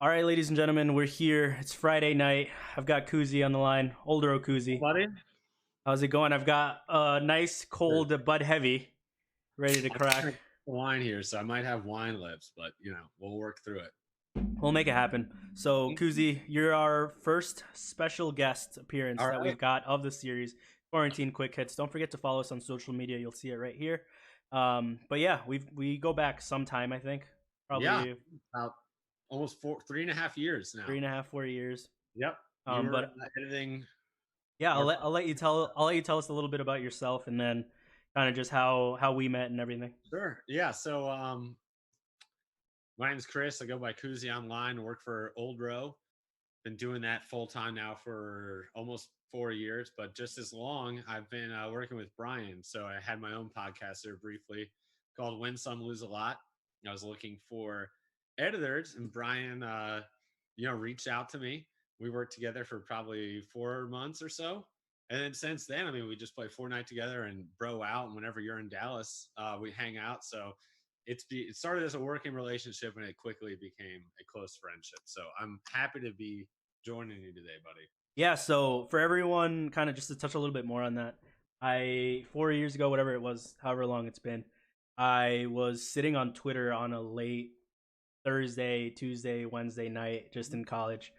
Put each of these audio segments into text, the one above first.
All right, ladies and gentlemen, we're here. It's Friday night. I've got Koozie on the line, older Koozie. Buddy, How's it going? I've got a nice sure. cold Bud Heavy ready to I'm crack. drinking wine here, so I might have wine lips, but we'll work through it. We'll make it happen. So, Koozie, you're our first special guest appearance All that we've right. got of the series, Quarantine Quick Hits. Don't forget to follow us on social media. You'll see it right here. But yeah, we go back sometime, I think. Yeah, Probably about almost 3.5 years now. 3.5, 4 years. Yep. You were But editing. yeah, I'll let you tell us a little bit about yourself, and then kind of just how we met and everything. Sure. Yeah. So, my name's Chris. I go by Koozie online. I work for Old Row. Been doing that full time now for almost 4 years, but just as long I've been working with Brian. So I had my own podcast there briefly called Win Some Lose a Lot. I was looking for editors, and Brian, reached out to me. We worked together for probably 4 months or so, and then since then, I mean, we just play Fortnite together and bro out. And whenever you're in Dallas, we hang out. So it started as a working relationship, and it quickly became a close friendship. So I'm happy to be joining you today, buddy. Yeah, so for everyone, kind of just to touch a little bit more on that, 4 years ago, whatever it was, however long it's been, I was sitting on Twitter on a late Thursday, Tuesday, Wednesday night, just in college,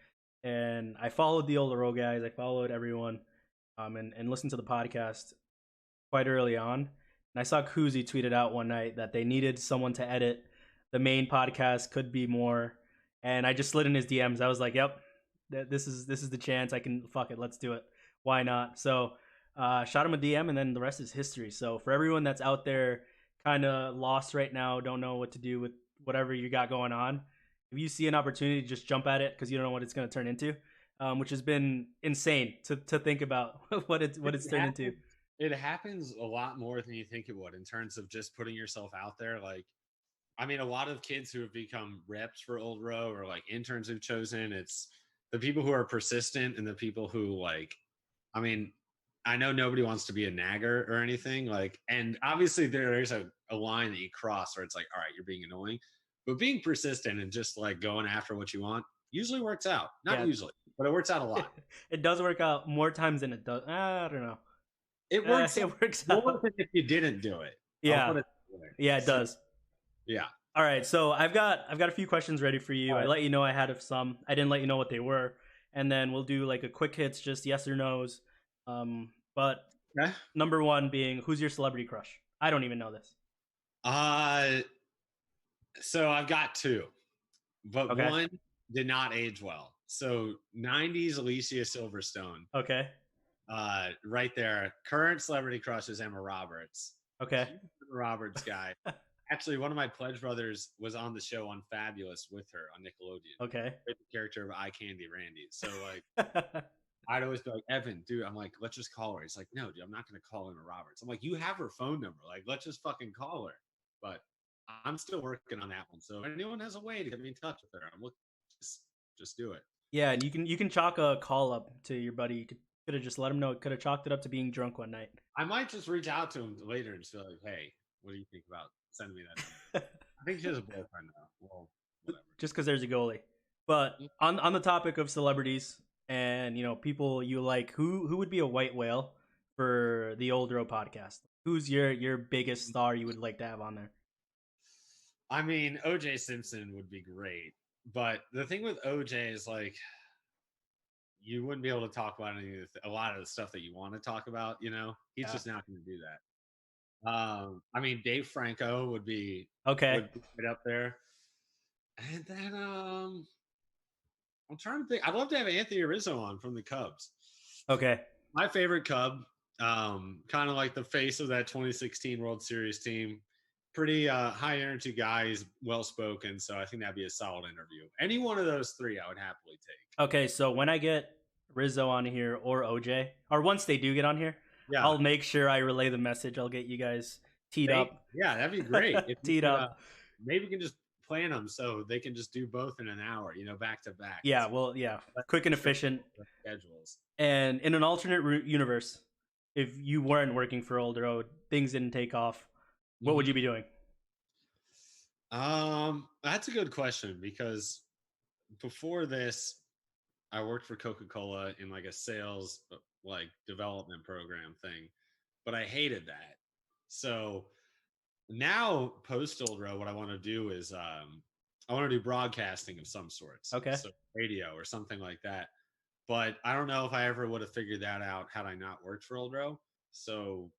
and I followed the older Row guys. I followed everyone, and listened to the podcast quite early on. And I saw Koozie tweeted out one night that they needed someone to edit the main podcast. Could be more, and I just slid in his DMs. I was like, "Yep, this is the chance. I can fuck it. Let's do it. Why not?" So, shot him a DM, and then the rest is history. So for everyone that's out there, kind of lost right now, don't know what to do with whatever you got going on, if you see an opportunity, just jump at it because you don't know what it's going to turn into. Which has been insane to think about what it's turned into. It happens a lot more than you think it would in terms of just putting yourself out there. Like, I mean, a lot of kids who have become reps for Old Row or like interns who've chosen, it's the people who are persistent and the people who like, I mean, I know nobody wants to be a nagger or anything. Like, and obviously there is a line that you cross where it's like, all right, you're being annoying, but being persistent and just like going after what you want usually works out. Not Yeah, usually, but it works out a lot. it does work out more times than it does. I don't know. It works. It works More out. than if you didn't do it. I'll Yeah, put it that way. yeah, it does. Yeah. All right, so I've got a few questions ready for you. All I right. let you know I had of some. I didn't let you know what they were, and then we'll do like a quick hits, just yes or nos. But Okay. number one being, who's your celebrity crush? I don't even know this. Uh, so I've got two, but Okay. one did not age well. So 90s Alicia Silverstone, Okay. right there. Current celebrity crush is Emma Roberts. Okay. Huge Emma Roberts guy. Actually, one of my pledge brothers was on the show on Fabulous with her on Nickelodeon. Okay. The character of Eye Candy Randy. So like, I'd always be like, Evan, dude, I'm like, let's just call her. He's like, no, dude, I'm not going to call Emma Roberts. I'm like, you have her phone number. Like, let's just fucking call her. But I'm still working on that one. So if anyone has a way to get me in touch with her, I'm looking, just do it. Yeah, and you can chalk a call up to your buddy. You could have just let him know. Could have chalked it up to being drunk one night. I might just reach out to him later and just be like, hey, what do you think about sending me that number? I think she has a boyfriend now. Well, whatever. Just because there's a goalie. But on the topic of celebrities and people you like, who would be a white whale for the Old Row podcast? Who's your biggest star you would like to have on there? I mean, OJ Simpson would be great. But the thing with OJ is like, you wouldn't be able to talk about a lot of the stuff that you want to talk about. He's just not going to do that. I mean, Dave Franco would be Okay. right up there. And then I'm trying to think. I'd love to have Anthony Rizzo on from the Cubs. Okay. My favorite Cub, kind of like the face of that 2016 World Series team. Pretty high energy guy. He's well spoken, so I think that'd be a solid interview. Any one of those three, I would happily take. Okay, so when I get Rizzo on here or OJ, or once they do get on here, Yeah, I'll make sure I relay the message. I'll get you guys teed up. Yeah, that'd be great. If Teed up. Maybe we can just plan them so they can just do both in an hour, back to back. Yeah, well, yeah, quick and efficient. Schedules. And in an alternate universe, if you weren't working for Old Road, things didn't take off, what would you be doing? That's a good question because before this, I worked for Coca-Cola in like a sales like development program thing, but I hated that. So now post Old Row, what I want to do is I want to do broadcasting of some sorts, Okay. so radio or something like that. But I don't know if I ever would have figured that out had I not worked for Old Row. So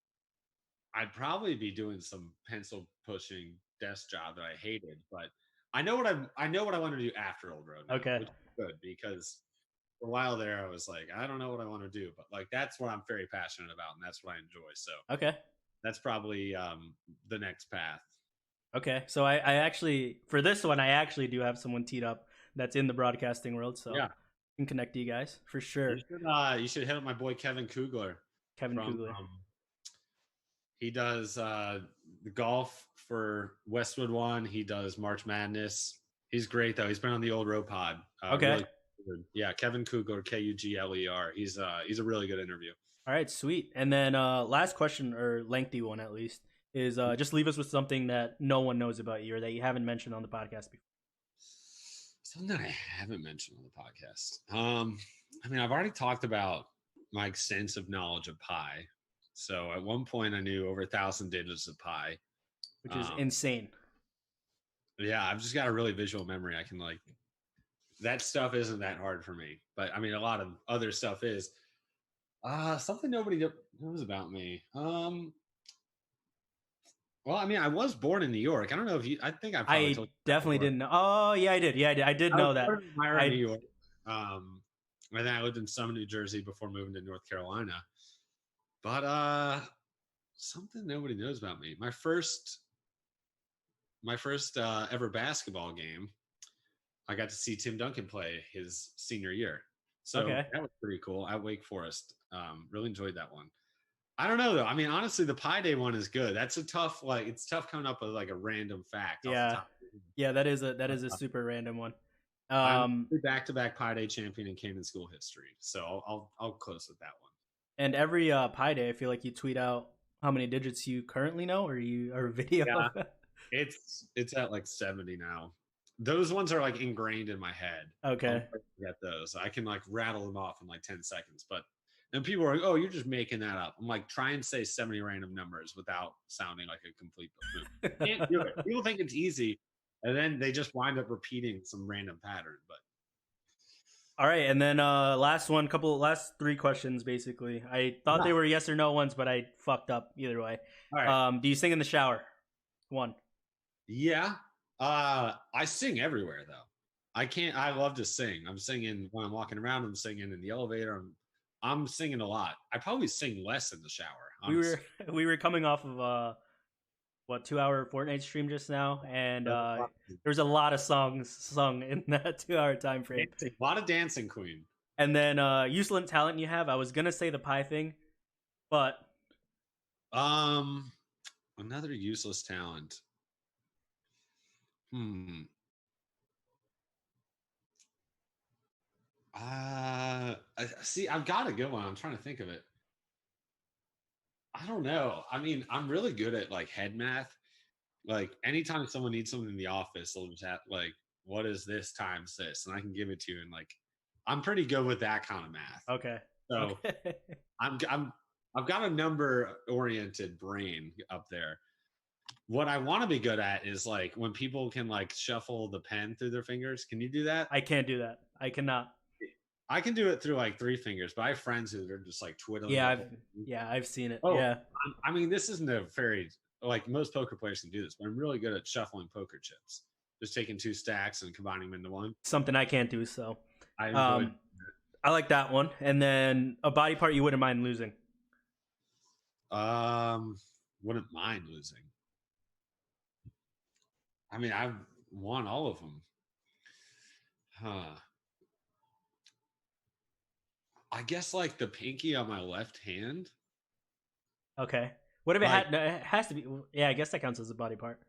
I'd probably be doing some pencil pushing desk job that I hated. But I know what I want to do after Old Row now, Okay. which is good because for a while there I was like, I don't know what I want to do, but like that's what I'm very passionate about and that's what I enjoy. So Okay. that's probably the next path. Okay. So I actually for this one I actually do have someone teed up that's in the broadcasting world, so Yeah, I can connect you guys for sure. you should hit up my boy Kevin Kugler Kevin from Kugler. he does the golf for Westwood One. He does March Madness. He's great though. He's been on the Old Row Pod. Okay. Really good. Yeah, Kevin Kugler, Kugler. He's a really good interview. All right, sweet. And then last question, or lengthy one at least, is just leave us with something that no one knows about you or that you haven't mentioned on the podcast before. Something that I haven't mentioned on the podcast. I mean, I've already talked about my extensive knowledge of pi. So at one point, I knew over 1,000 digits of pi, Which is insane. Yeah, I've just got a really visual memory. I can like that stuff isn't that hard for me, but I mean, a lot of other stuff is. Something nobody knows about me. Well, I mean, I was born in New York. I don't know if you. I think I probably I told you that definitely before. didn't know. Oh yeah, I did. Yeah, I did I was know that. born in Myron, New I York. And then I lived in Summit, New Jersey before moving to North Carolina. But something nobody knows about me. My first ever basketball game, I got to see Tim Duncan play his senior year. So okay. that was pretty cool at Wake Forest. Really enjoyed that one. I don't know though. I mean, honestly, the Pi Day one is good. That's a tough, like, it's tough coming up with like a random fact off the Yeah, top. yeah. That is a super random one. I'm back-to-back Pi Day champion in Canaan school history, so I'll close with that one. And every Pi Day, I feel like you tweet out how many digits you currently know, or video. Yeah, it's at like 70 now. Those ones are like ingrained in my head. I'll Okay. never forget those. I can like rattle them off in like 10 seconds. But then people are like, "Oh, you're just making that up." I'm like, try and say 70 random numbers without sounding like a complete buffoon. Can't do it. People think it's easy, and then they just wind up repeating some random pattern. But All right, and then last three questions basically. I thought they were yes or no ones, but I fucked up either way. all right, Do you sing in the shower? One. yeah. I sing everywhere though. I can't. I love to sing. I'm singing when I'm walking around. I'm singing in the elevator. I'm singing a lot. I probably sing less in the shower. Honestly. We were coming off of 2 hour Fortnite stream just now, and there's a lot of songs sung in that 2 hour time frame. A lot of dancing, Queen. And then useless talent you have. I was gonna say the pie thing, but another useless talent. See, I've got a good one. I'm trying to think of it. I don't know. I mean, I'm really good at like head math. Like anytime someone needs something in the office, they'll just have like, what is this times this? And I can give it to you. And like, I'm pretty good with that kind of math. Okay. So okay. I've got a number oriented brain up there. What I want to be good at is like when people can like shuffle the pen through their fingers. Can you do that? I can't do that. I cannot. I can do it through like 3 fingers, but I have friends who are just like twiddling. Yeah, I've seen it. Oh, yeah. I mean, this isn't a very like most poker players can do this, but I'm really good at shuffling poker chips. Just taking 2 stacks and combining them into one. Something I can't do. So I like that one. And then a body part you wouldn't mind losing. Wouldn't mind losing. I mean, I've won all of them. I guess like the pinky on my left hand. Okay. What if it has to be? Yeah, I guess that counts as a body part.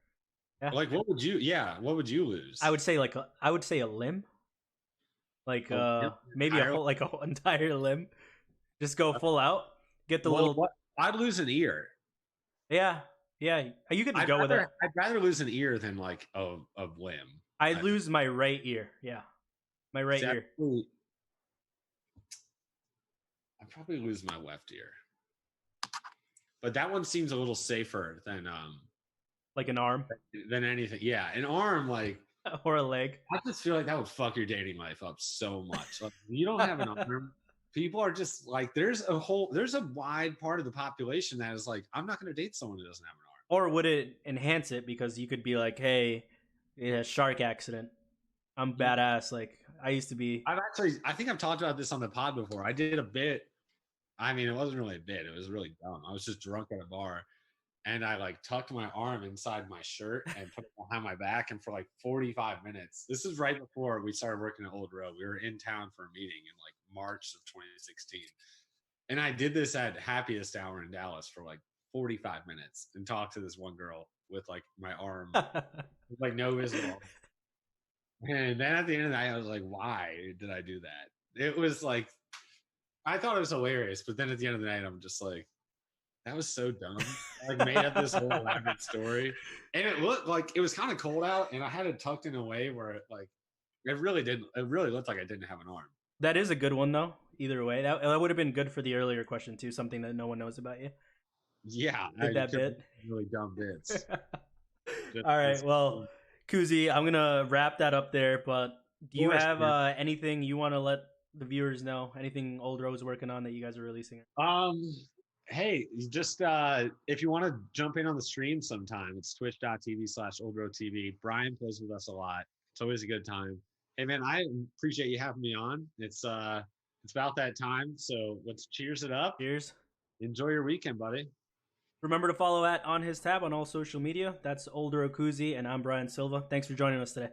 Yeah. Like, what would you? Yeah, what would you lose? I would say a limb. Like maybe a whole entire limb. Just go full out. Get the little. What? I'd lose an ear. Yeah. You could go with it. I'd rather lose an ear than like a limb. I'd lose my right ear. Yeah. My right See, ear, I probably lose my left ear, but that one seems a little safer like an arm than anything. Yeah, an arm, like or a leg. I just feel like that would fuck your dating life up so much. Like you don't have an arm. People are just like there's a wide part of the population that is like, I'm not going to date someone who doesn't have an arm. Or would it enhance it because you could be like, hey, yeah, shark accident. I'm badass. Like I used to be. I think I've talked about this on the pod before. I did a bit. I mean, it wasn't really a bit. It was really dumb. I was just drunk at a bar, and I like tucked my arm inside my shirt and put it behind my back. And for like 45 minutes, this is right before we started working at Old Row. We were in town for a meeting in like March of 2016, and I did this at Happiest Hour in Dallas for like 45 minutes and talked to this one girl with like my arm, with, like no visible. And then at the end of the night, I was like, why did I do that? It was like, I thought it was hilarious. But then at the end of the night, I'm just like, that was so dumb. I like made up this whole elaborate story. And it looked like it was kind of cold out. And I had it tucked in a way where it really didn't, it really looked like I didn't have an arm. That is a good one though. Either way, that would have been good for the earlier question too. Something that no one knows about you. Yeah. Did that bit. Really dumb bits. All right. Well, Koozie, I'm gonna wrap that up there. But do you have anything you want to let the viewers know? Anything Old Row's working on that you guys are releasing? Hey, just if you want to jump in on the stream sometime, it's twitch.tv/oldrowtv. Brian plays with us a lot. It's always a good time. Hey man, I appreciate you having me on. It's about that time, so let's cheers it up. Cheers. Enjoy your weekend, buddy. Remember to follow On His Tab on all social media. That's Old Row Koozie, and I'm Brian Silva. Thanks for joining us today.